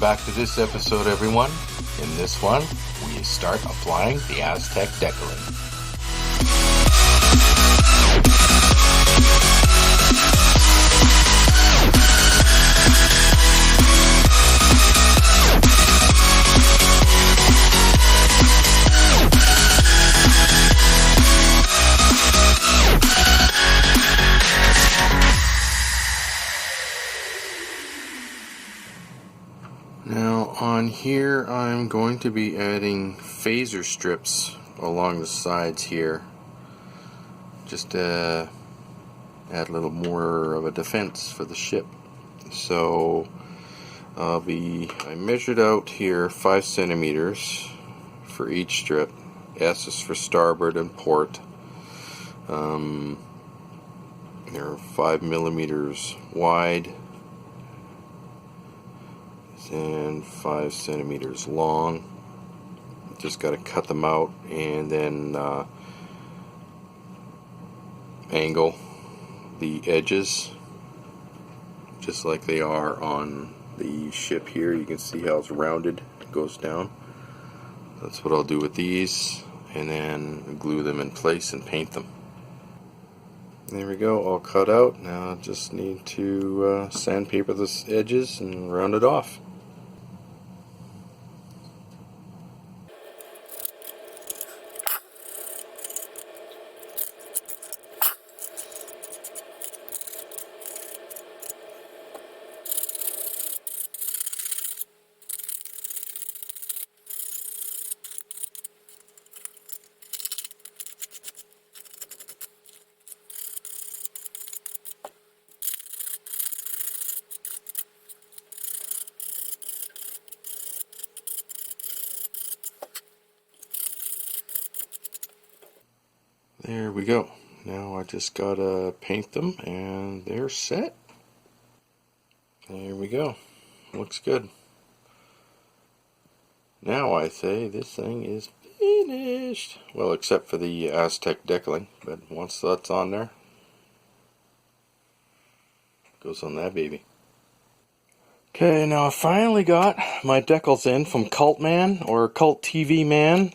back to this episode, everyone. In this one, we start applying the Aztec decaling. Now on here I'm going to be adding phaser strips along the sides here, just to add a little more of a defense for the ship. So I measured out here 5 centimeters for each strip. S is for starboard and port. They're 5 millimeters wide and 5 centimeters long. Just got to cut them out and then angle the edges just like they are on the ship here. You can see how it's rounded, it goes down. That's what I'll do with these, and then glue them in place and paint them. There we go, all cut out. Now I just need to sandpaper the edges and round it off. There we go. Now I just gotta paint them and they're set. There we go. Looks good. Now I say this thing is finished. Well, except for the Aztec decaling, but once that's on there, goes on that baby. Okay, now I finally got my decals in from Cult Man or Cult TV Man.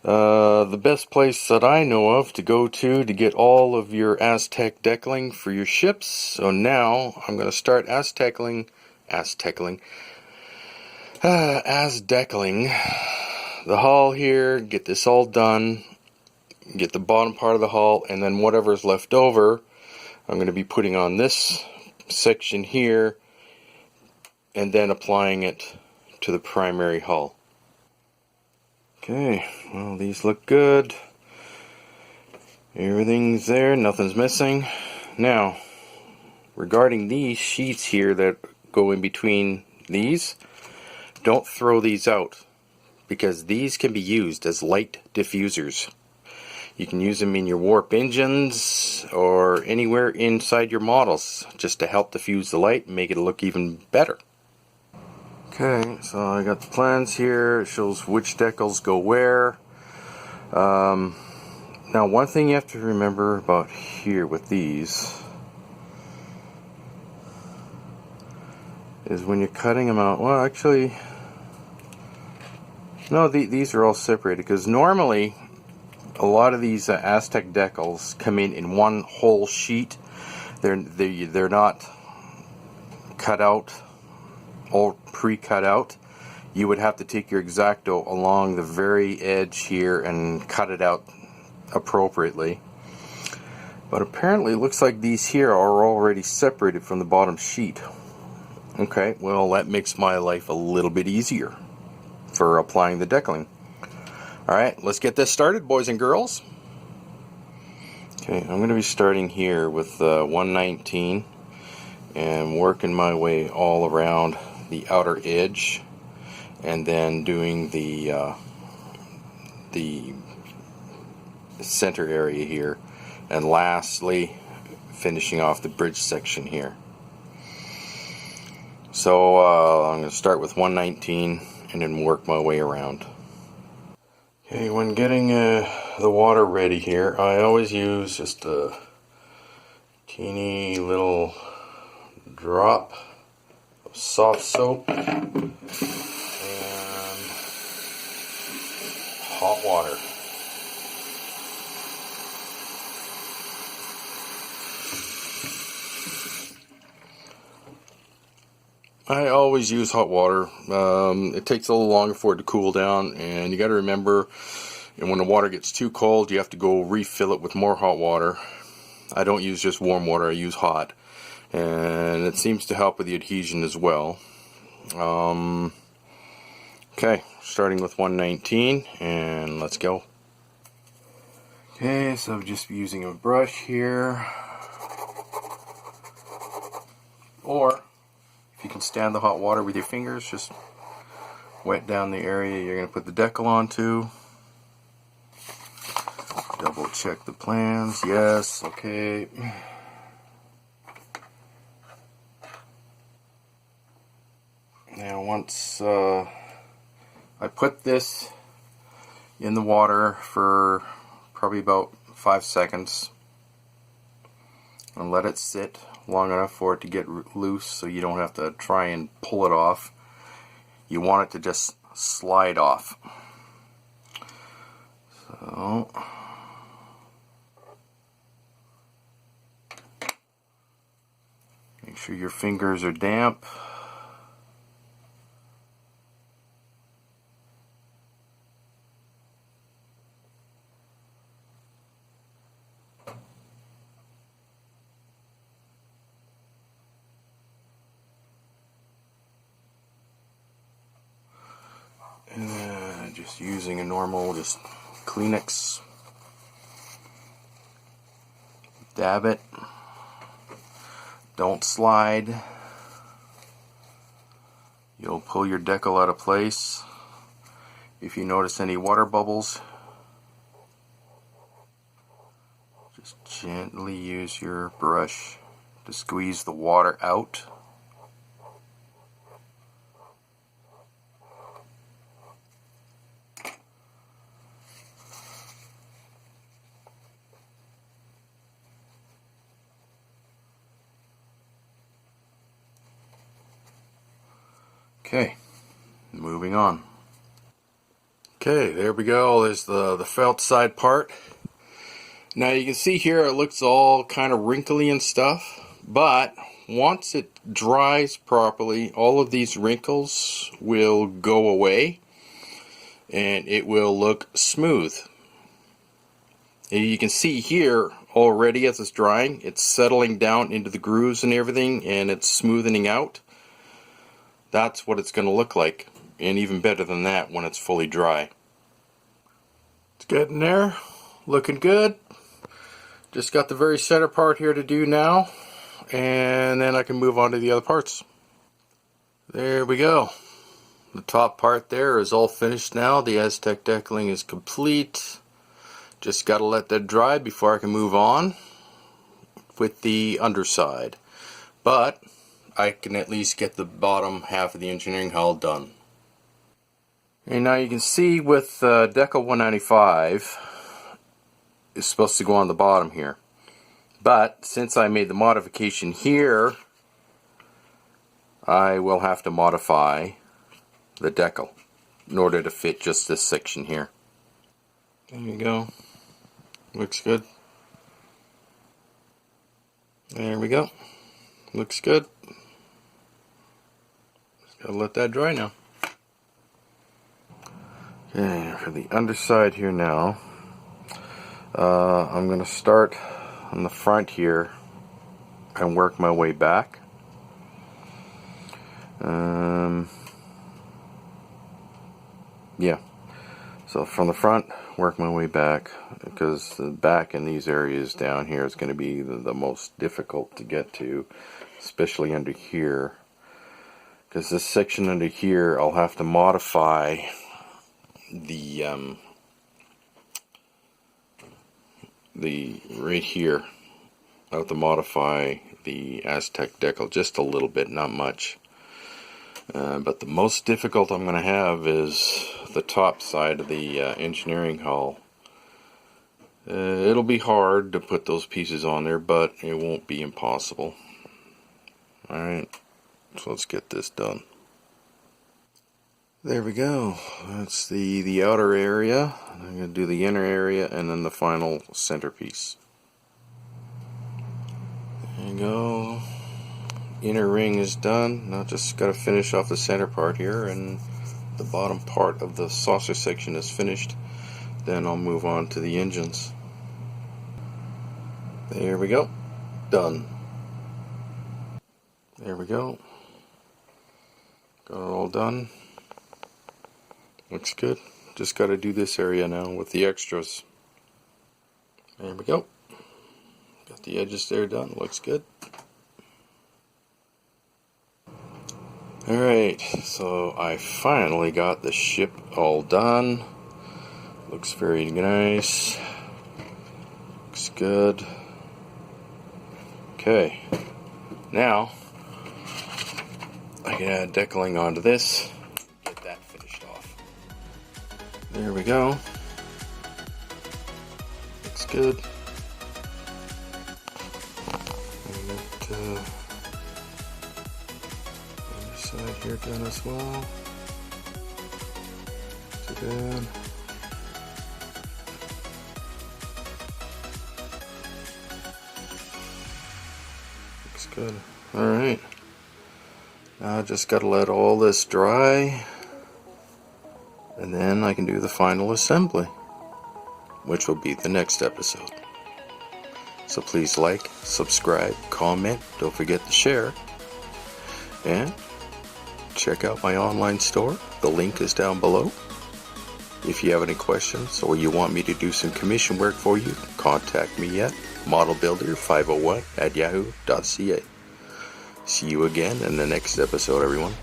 The best place that I know of to go to get all of your Aztec decaling for your ships. So now I'm going to start Aztecaling the hull here, get this all done, get the bottom part of the hull, and then whatever's left over I'm going to be putting on this section here and then applying it to the primary hull. Okay, well, these look good. Everything's there, nothing's missing. Now, regarding these sheets here that go in between these, don't throw these out, because these can be used as light diffusers. You can use them in your warp engines or anywhere inside your models just to help diffuse the light and make it look even better. Okay, so I got the plans here. It shows which decals go where. Now, one thing you have to remember about here with these is when you're cutting them out. Well, actually, no, these are all separated, because normally a lot of these Aztec decals come in one whole sheet. They're not cut out, all pre-cut out. You would have to take your X-Acto along the very edge here and cut it out appropriately. But apparently it looks like these here are already separated from the bottom sheet. Okay, well, that makes my life a little bit easier for applying the decaling. Alright, let's get this started, boys and girls. Okay, I'm going to be starting here with 119 and working my way all around the outer edge, and then doing the center area here, and lastly finishing off the bridge section here. So I'm going to start with 119 and then work my way around. Okay, when getting the water ready here, I always use just a teeny little drop soft soap, and hot water. I always use hot water. It takes a little longer for it to cool down, and you got to remember, and when the water gets too cold, you have to go refill it with more hot water. I don't use just warm water, I use hot, and it seems to help with the adhesion as well. Okay, starting with 119, and let's go. Okay, so I'm just using a brush here, or if you can stand the hot water with your fingers, just wet down the area you're going to put the decal onto. Double check the plans. Yes, okay. Now once I put this in the water for probably about 5 seconds and let it sit long enough for it to get loose so you don't have to try and pull it off. You want it to just slide off. So make sure your fingers are damp. And just using a normal Kleenex. Dab it. Don't slide. You'll pull your decal out of place. If you notice any water bubbles, just gently use your brush to squeeze the water out. Okay, moving on. Okay, there we go. There's the felt side part. Now you can see here it looks all kind of wrinkly and stuff, but once it dries properly, all of these wrinkles will go away and it will look smooth. And you can see here already as it's drying, it's settling down into the grooves and everything, and it's smoothening out. That's what it's going to look like, and even better than that when it's fully dry. It's getting there, looking good. Just got the very center part here to do now, and then I can move on to the other parts. There we go. The top part there is all finished now. The Aztec decaling is complete. Just got to let that dry before I can move on with the underside. But I can at least get the bottom half of the engineering hull done. And now you can see with Decal 195 is supposed to go on the bottom here. But since I made the modification here, I will have to modify the decal in order to fit just this section here. There you go. Looks good. There we go. Looks good. Gotta let that dry now. Okay, for the underside here now, I'm going to start on the front here and work my way back. Yeah, so from the front, work my way back, because the back in these areas down here is going to be the most difficult to get to, especially under here. Because this section under here, I'll have to modify the right here. I'll have to modify the Aztec decal just a little bit, not much. But the most difficult I'm going to have is the top side of the engineering hull. It'll be hard to put those pieces on there, but it won't be impossible. Alright. So let's get this done. There we go. That's the outer area. I'm going to do the inner area and then the final centerpiece. There you go. Inner ring is done. Now just got to finish off the center part here, and the bottom part of the saucer section is finished. Then I'll move on to the engines. There we go. Done. There we go. Got it all done. Looks good. Just got to do this area now with the extras. There we go. Got the edges there done. Looks good. Alright, so I finally got the ship all done. Looks very nice. Looks good. Okay. Now, I can add decaling onto this. Get that finished off. There we go. Looks good. And other side here done as well. Too bad. Looks good. Alright. Now I just gotta let all this dry, and then I can do the final assembly, which will be the next episode. So please like, subscribe, comment, don't forget to share, and check out my online store. The link is down below. If you have any questions or you want me to do some commission work for you, contact me at modelbuilder501@yahoo.ca. See you again in the next episode, everyone.